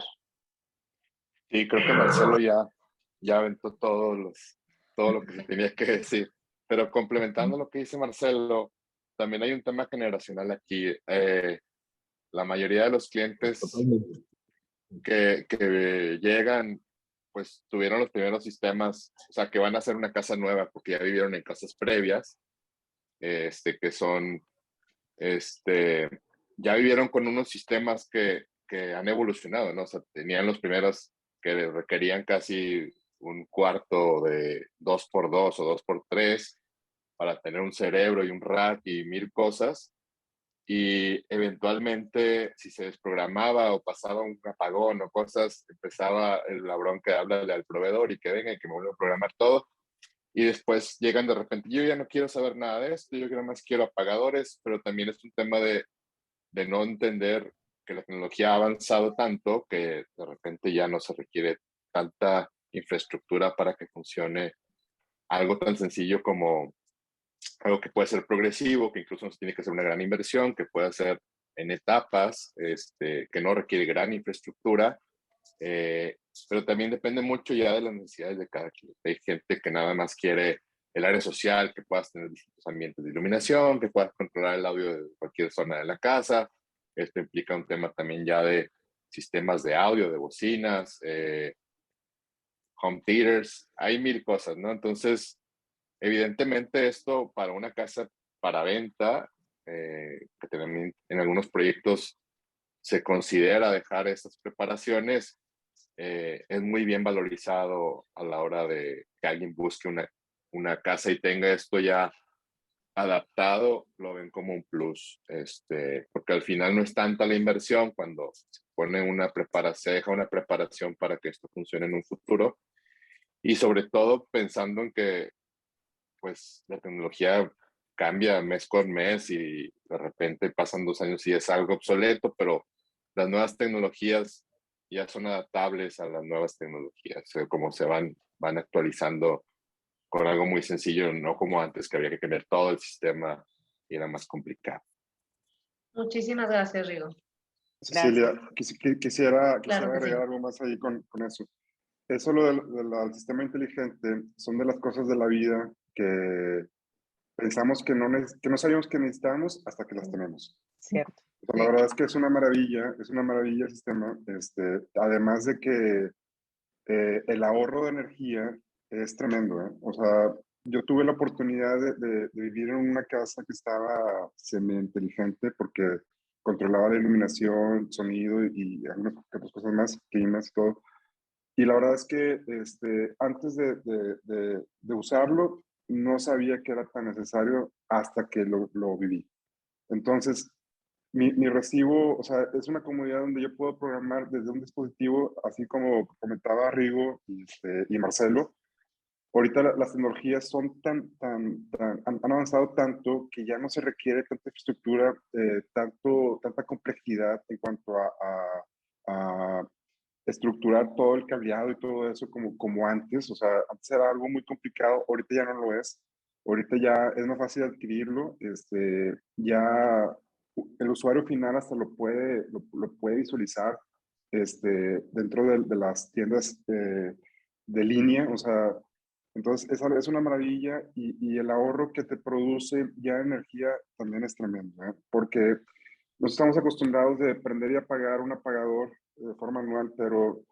Sí, creo que Marcelo ya aventó todo lo que se tenía que decir. Pero complementando lo que dice Marcelo, también hay un tema generacional aquí. La mayoría de los clientes Totalmente. que llegan, pues tuvieron los primeros sistemas, o sea, que van a hacer una casa nueva porque ya vivieron en casas previas, que son, este, ya vivieron con unos sistemas que han evolucionado, ¿no? O sea, tenían los primeros que requerían casi un cuarto de 2x2 o 2x3 para tener un cerebro y un rack y mil cosas. Y eventualmente, si se desprogramaba o pasaba un apagón o cosas, empezaba la bronca de hablarle al proveedor y que venga y que me vuelva a programar todo. Y después llegan de repente, yo ya no quiero saber nada de esto, yo nada más quiero apagadores, pero también es un tema de no entender que la tecnología ha avanzado tanto que de repente ya no se requiere tanta infraestructura para que funcione algo tan sencillo como algo que puede ser progresivo, que incluso no se tiene que hacer una gran inversión, que puede ser en etapas, que no requiere gran infraestructura, eh, pero también depende mucho ya de las necesidades de cada cliente. Hay gente que nada más quiere el área social, que puedas tener distintos ambientes de iluminación, que puedas controlar el audio de cualquier zona de la casa. Esto implica un tema también ya de sistemas de audio, de bocinas, home theaters, hay mil cosas, ¿no? Entonces, evidentemente esto para una casa para venta, que también en algunos proyectos se considera dejar estas preparaciones, es muy bien valorizado a la hora de que alguien busque una casa y tenga esto ya adaptado, lo ven como un plus, porque al final no es tanta la inversión cuando se pone se deja una preparación para que esto funcione en un futuro, y sobre todo pensando en que pues la tecnología cambia mes con mes y de repente pasan 2 años y es algo obsoleto, pero las nuevas tecnologías ya son adaptables a las nuevas tecnologías, o sea, como van actualizando con algo muy sencillo, no como antes que había que cambiar todo el sistema y era más complicado. Muchísimas gracias, Rigo. Cecilia, quisiera Claro que agregar sí. algo más ahí con eso. Eso lo del sistema inteligente son de las cosas de la vida que pensamos que no sabíamos que necesitábamos hasta que las tenemos. Cierto. O sea, la verdad es que es una maravilla el sistema. Además de que el ahorro de energía es tremendo, ¿eh? O sea, yo tuve la oportunidad de vivir en una casa que estaba semi-inteligente porque controlaba la iluminación, sonido y algunas otras cosas más, climas y todo. Y la verdad es que antes de usarlo, no sabía que era tan necesario hasta que lo viví. Entonces, mi recibo, o sea, es una comodidad donde yo puedo programar desde un dispositivo, así como comentaba Rigo y Marcelo. Ahorita las tecnologías son han avanzado tanto que ya no se requiere tanta infraestructura, tanta complejidad en cuanto a estructurar todo el cableado y todo eso como antes. O sea, antes era algo muy complicado, ahorita ya no lo es. Ahorita ya es más fácil adquirirlo. Ya el usuario final hasta lo puede visualizar dentro de las tiendas de línea. O sea, entonces es una maravilla y el ahorro que te produce ya energía también es tremendo, ¿eh? Porque nos estamos acostumbrados de prender y apagar un apagador de forma manual, pero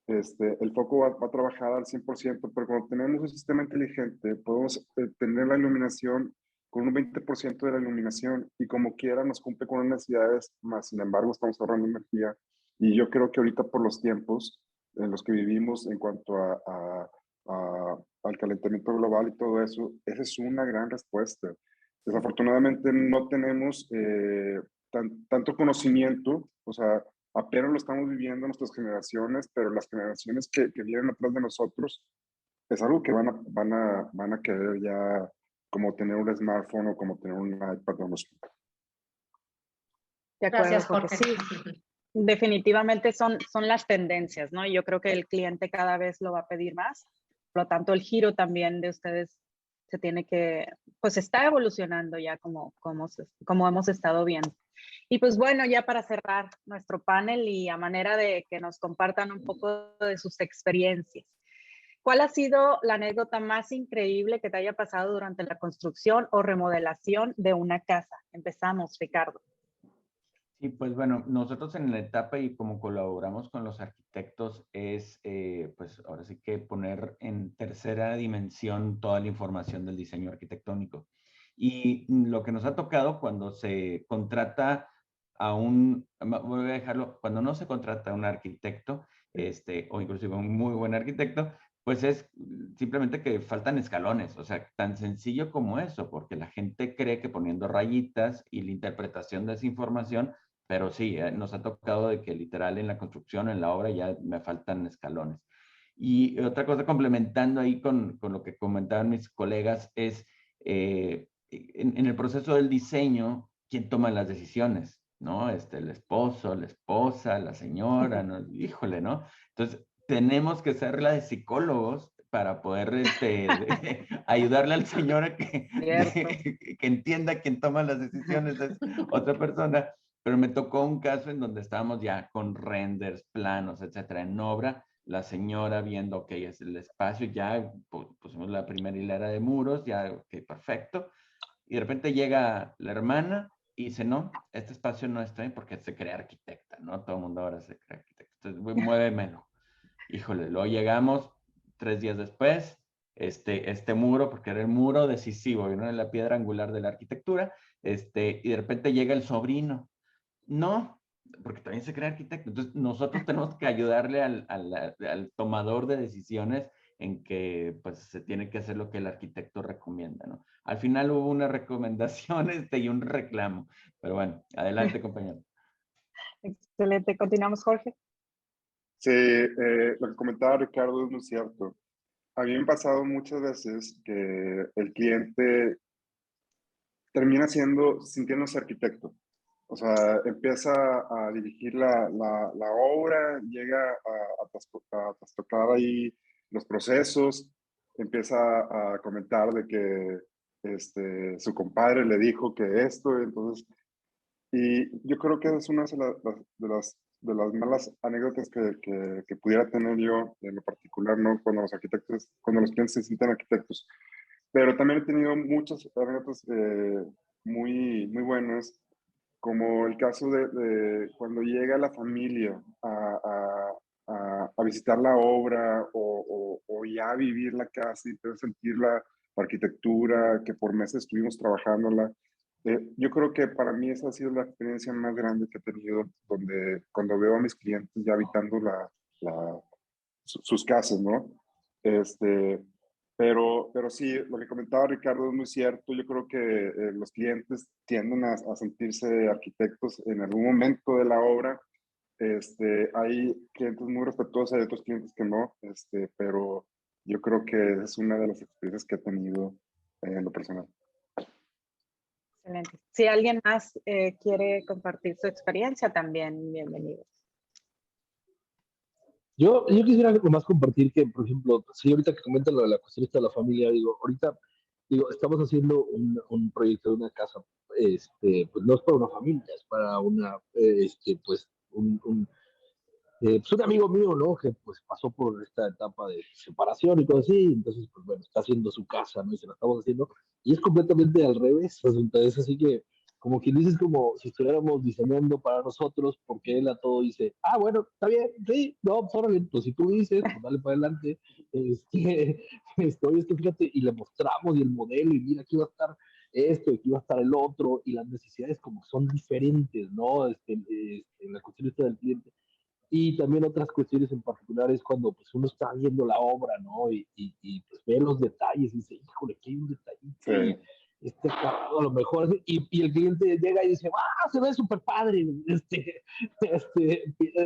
el foco va a trabajar al 100%, pero cuando tenemos un sistema inteligente, podemos tener la iluminación con un 20% de la iluminación y como quiera nos cumple con las necesidades, más sin embargo estamos ahorrando energía. Y yo creo que ahorita por los tiempos en los que vivimos en cuanto al calentamiento global y todo eso, esa es una gran respuesta. Desafortunadamente no tenemos tanto conocimiento, o sea, apenas lo estamos viviendo nuestras generaciones, pero las generaciones que vienen atrás de nosotros es algo que van a querer ya como tener un smartphone o como tener un iPad o no sé. De acuerdo, Gracias, Jorge. Jorge. Sí, definitivamente son las tendencias, ¿no? Y yo creo que el cliente cada vez lo va a pedir más. Por lo tanto, el giro también de ustedes se tiene que, pues está evolucionando ya como hemos estado viendo. Y pues bueno, ya para cerrar nuestro panel y a manera de que nos compartan un poco de sus experiencias. ¿Cuál ha sido la anécdota más increíble que te haya pasado durante la construcción o remodelación de una casa? Empezamos, Ricardo. Sí, pues bueno, nosotros en la etapa y como colaboramos con los arquitectos es, pues ahora sí que poner en tercera dimensión toda la información del diseño arquitectónico. Y lo que nos ha tocado cuando se contrata voy a dejarlo, cuando no se contrata a un arquitecto, o inclusive un muy buen arquitecto, pues es simplemente que faltan escalones, o sea, tan sencillo como eso, porque la gente cree que poniendo rayitas y la interpretación de esa información, pero sí, nos ha tocado de que literal en la construcción, en la obra, ya me faltan escalones. Y otra cosa, complementando ahí con lo que comentaban mis colegas, es en el proceso del diseño, ¿quién toma las decisiones? ¿No? El esposo, la esposa, la señora, ¿no? Híjole, ¿no? Entonces, tenemos que ser la de psicólogos para poder ayudarle al señor a que entienda quién toma las decisiones, es otra persona. Pero me tocó un caso en donde estábamos ya con renders, planos, etcétera, en obra, la señora viendo, ok, es el espacio, ya pusimos la primera hilera de muros, ya, ok, perfecto. Y de repente llega la hermana y dice, no, este espacio no está bien porque se cree arquitecta, ¿no? Todo el mundo ahora se cree arquitecta. Entonces, muévemelo. Híjole, luego llegamos 3 días después, este muro, porque era el muro decisivo, ¿no? La piedra angular de la arquitectura, y de repente llega el sobrino. No, porque también se cree arquitecto. Entonces, nosotros tenemos que ayudarle al tomador de decisiones en que pues se tiene que hacer lo que el arquitecto recomienda, ¿no? Al final hubo una recomendación y un reclamo. Pero bueno, adelante, compañero. Excelente. Continuamos, Jorge. Sí, lo que comentaba Ricardo es muy cierto. A mí me ha pasado muchas veces que el cliente termina sintiéndose arquitecto. O sea, empieza a dirigir la obra, llega a trastocar ahí los procesos, empieza a comentar de que su compadre le dijo que esto, entonces, y yo creo que esa es una de las malas anécdotas que pudiera tener yo en lo particular, ¿no? Cuando los clientes se sienten arquitectos. Pero también he tenido muchas anécdotas muy, muy buenas, como el caso de cuando llega la familia a visitar la obra o ya a vivir la casa y poder sentir la arquitectura que por meses estuvimos trabajándola. Yo creo que para mí esa ha sido la experiencia más grande que he tenido, donde cuando veo a mis clientes ya habitando sus casas, ¿no? Pero sí, lo que comentaba Ricardo es muy cierto. Yo creo que los clientes tienden a sentirse arquitectos en algún momento de la obra. Hay clientes muy respetuosos, hay otros clientes que no, pero yo creo que es una de las experiencias que he tenido en lo personal. Excelente. Si alguien más quiere compartir su experiencia, también bienvenidos. Yo quisiera algo más compartir que, por ejemplo, si ahorita que comentan lo de la cuestión esta de la familia, estamos haciendo un proyecto de una casa, pues no es para una familia, es para pues pues un amigo mío, ¿no? Que pues pasó por esta etapa de separación y todo así, entonces, pues bueno, está haciendo su casa, ¿no? Y se la estamos haciendo, y es completamente al revés, resulta, es así que como quien dice, es como si estuviéramos diseñando para nosotros, porque él a todo dice, bueno, está bien, sí, no, pues órale, pues si tú dices, pues dale para adelante, oye, fíjate, y le mostramos y el modelo, y mira, aquí va a estar esto, y aquí va a estar el otro, y las necesidades como son diferentes, ¿no? La cuestión esta del cliente. Y también otras cuestiones en particular es cuando pues uno está viendo la obra, ¿no? Y pues ve los detalles y dice, híjole, aquí hay un detallito. Sí. A lo mejor, y el cliente llega y dice, se ve súper padre.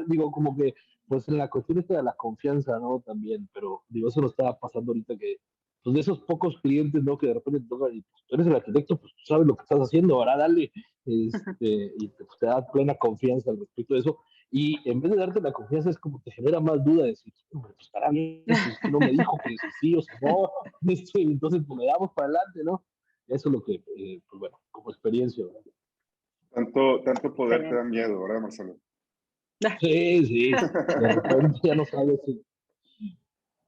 Digo, como que, pues en la cuestión esta de la confianza, ¿no? También, pero digo, eso nos estaba pasando ahorita que, pues de esos pocos clientes, ¿no? Que de repente te tocan y pues, tú eres el arquitecto, pues tú sabes lo que estás haciendo, ahora dale, y pues, te da plena confianza al respecto de eso. Y en vez de darte la confianza, es como te genera más duda de decir, hombre, pues estará bien, pues es que no me dijo que si sí o si no, entonces pues le damos para adelante, ¿no? Eso es lo que, pues bueno, como experiencia, ¿verdad? Tanto poder te Excelente. da miedo, ¿verdad, Marcelo? Sí, de repente ya no sabes si...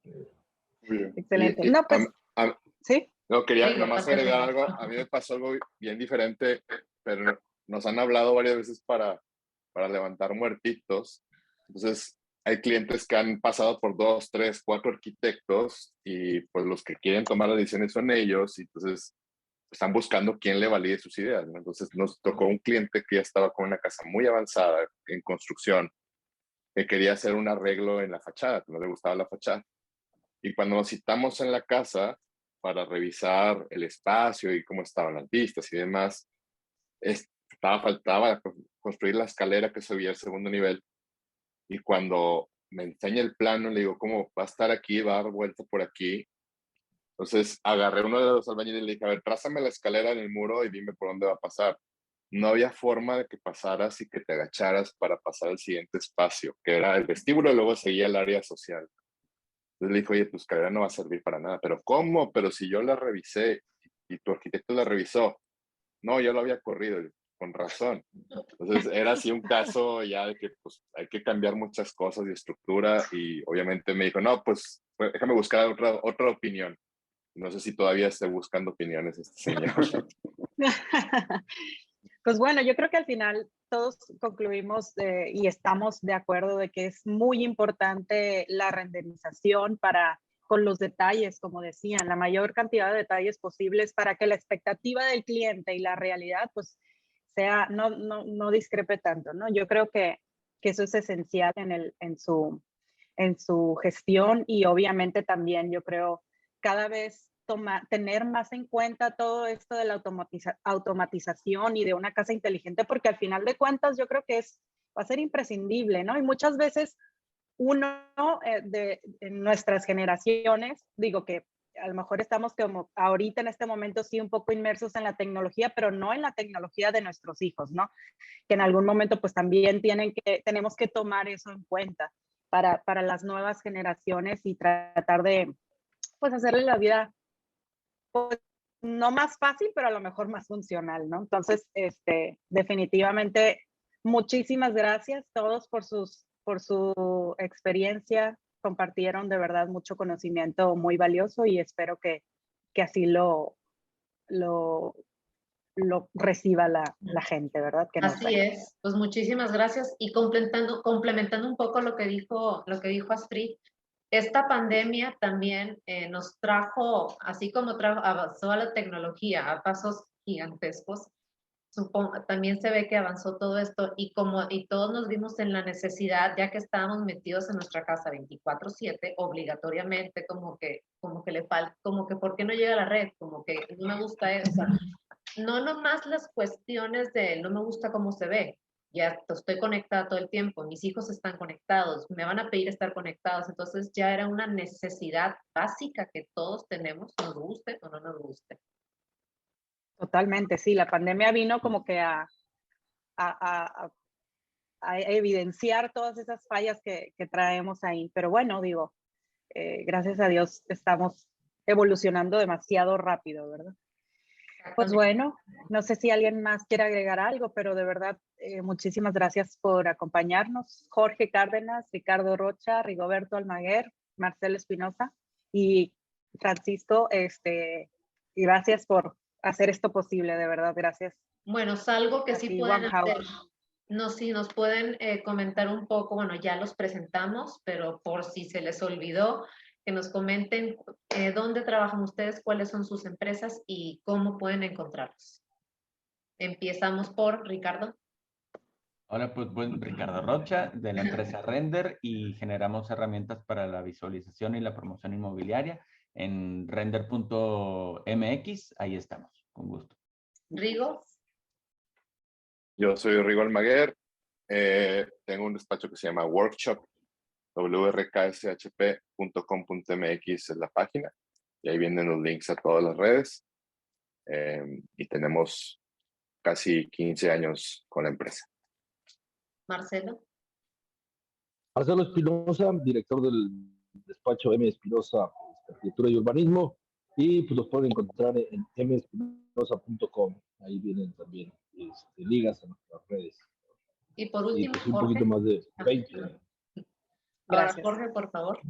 Muy bien. Excelente. No, pues, sí. No, quería Rigo, nomás pásale. agregar algo. A mí me pasó algo bien diferente, pero nos han hablado varias veces para levantar muertitos. Entonces, hay clientes que han pasado por 2, 3, 4 arquitectos y pues los que quieren tomar las decisiones son ellos y entonces están buscando quién le valide sus ideas, ¿no? Entonces, nos tocó un cliente que ya estaba con una casa muy avanzada en construcción, que quería hacer un arreglo en la fachada, que no le gustaba la fachada. Y cuando nos citamos en la casa para revisar el espacio y cómo estaban las vistas y demás, faltaba construir la escalera que subía al segundo nivel. Y cuando me enseña el plano, le digo, ¿cómo va a estar aquí? Va a dar vuelta por aquí. Entonces agarré uno de los albañiles y le dije, a ver, trázame la escalera en el muro y dime por dónde va a pasar. No había forma de que pasaras y que te agacharas para pasar al siguiente espacio, que era el vestíbulo, y luego seguía el área social. Entonces le dijo, oye, tu escalera no va a servir para nada. ¿Pero cómo? Pero si yo la revisé y tu arquitecto la revisó. No, yo lo había corrido, con razón. Entonces era así un caso ya de que pues, hay que cambiar muchas cosas de estructura y obviamente me dijo, no, pues déjame buscar otra opinión. No sé si todavía esté buscando opiniones este señor. Pues bueno, yo creo que al final todos concluimos y estamos de acuerdo de que es muy importante la renderización con los detalles, como decían, la mayor cantidad de detalles posibles para que la expectativa del cliente y la realidad pues no discrepe tanto, ¿no? Yo creo que eso es esencial en su gestión y obviamente también yo creo cada vez tener más en cuenta todo esto de la automatización y de una casa inteligente, porque al final de cuentas yo creo que va a ser imprescindible, ¿no? Y muchas veces uno en nuestras generaciones, digo que a lo mejor estamos como ahorita en este momento sí un poco inmersos en la tecnología, pero no en la tecnología de nuestros hijos, ¿no? Que en algún momento pues también tenemos que tomar eso en cuenta para las nuevas generaciones y tratar de pues hacerle la vida pues, no más fácil, pero a lo mejor más funcional, ¿no? Entonces, definitivamente, muchísimas gracias a todos por su experiencia, compartieron de verdad mucho conocimiento muy valioso y espero que así lo reciba la gente, ¿verdad? Que nos Así ve. es, pues muchísimas gracias. Y complementando un poco lo que dijo Astrid, esta pandemia también nos trajo, así como avanzó la tecnología a pasos gigantescos, también se ve que avanzó todo esto y todos nos vimos en la necesidad, ya que estábamos metidos en nuestra casa 24/7, obligatoriamente, como que le falta, como que ¿por qué no llega a la red? Como que no me gusta eso. O sea, no nomás las cuestiones de no me gusta cómo se ve, ya estoy conectada todo el tiempo, mis hijos están conectados, me van a pedir estar conectados, entonces ya era una necesidad básica que todos tenemos, nos guste o no nos guste. Totalmente, sí, la pandemia vino como que a evidenciar todas esas fallas que traemos ahí, pero bueno, digo, gracias a Dios estamos evolucionando demasiado rápido, ¿verdad? Pues bueno, no sé si alguien más quiere agregar algo, pero de verdad, muchísimas gracias por acompañarnos. Jorge Cárdenas, Ricardo Rocha, Rigoberto Almaguer, Marcelo Espinosa y Francisco, gracias por hacer esto posible, de verdad, gracias. Bueno, algo que sí Así, pueden One House. hacer, no, si nos pueden comentar un poco, bueno, ya los presentamos, pero por si se les olvidó, que nos comenten dónde trabajan ustedes, cuáles son sus empresas y cómo pueden encontrarlos. Empezamos por Ricardo. Hola, pues Ricardo Rocha de la empresa Render y generamos herramientas para la visualización y la promoción inmobiliaria en render.mx. Ahí estamos, con gusto. Rigo. Yo soy Rigo Almaguer. Tengo un despacho que se llama Workshop, wrkshp.com.mx es la página. Y ahí vienen los links a todas las redes. Y tenemos casi 15 años con la empresa. Marcelo. Marcelo Espinosa, director del despacho M. Espinosa, Arquitectura y Urbanismo, y pues los pueden encontrar en mespinosa.com. Ahí vienen también ligas a nuestras redes. Y por Y último, pues un Jorge. poquito más de 20. Ahora, Gracias. Jorge, por favor.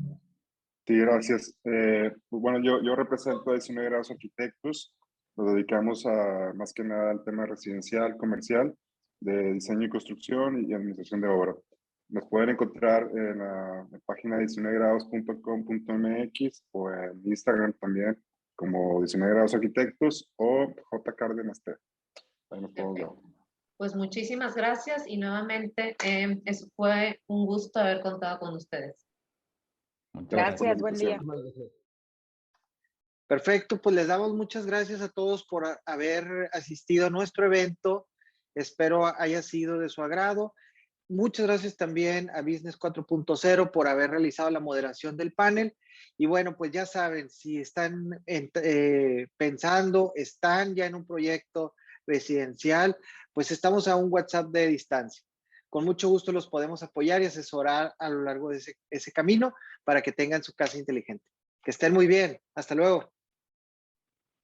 Sí, gracias. Pues bueno, yo represento a 19 grados arquitectos. Nos dedicamos a más que nada al tema residencial, comercial, de diseño y construcción y administración de obra. Nos pueden encontrar en la página 19grados.com.mx o en Instagram también como 19 grados arquitectos o J. Cárdenas T. Ahí nos podemos ver. Pues muchísimas gracias y nuevamente fue un gusto haber contado con ustedes. Gracias, buen día. Perfecto, pues les damos muchas gracias a todos por haber asistido a nuestro evento. Espero haya sido de su agrado. Muchas gracias también a Business 4.0 por haber realizado la moderación del panel. Y bueno, pues ya saben, si están pensando, están ya en un proyecto residencial, pues estamos a un WhatsApp de distancia. Con mucho gusto los podemos apoyar y asesorar a lo largo de ese camino para que tengan su casa inteligente. Que estén muy bien. Hasta luego.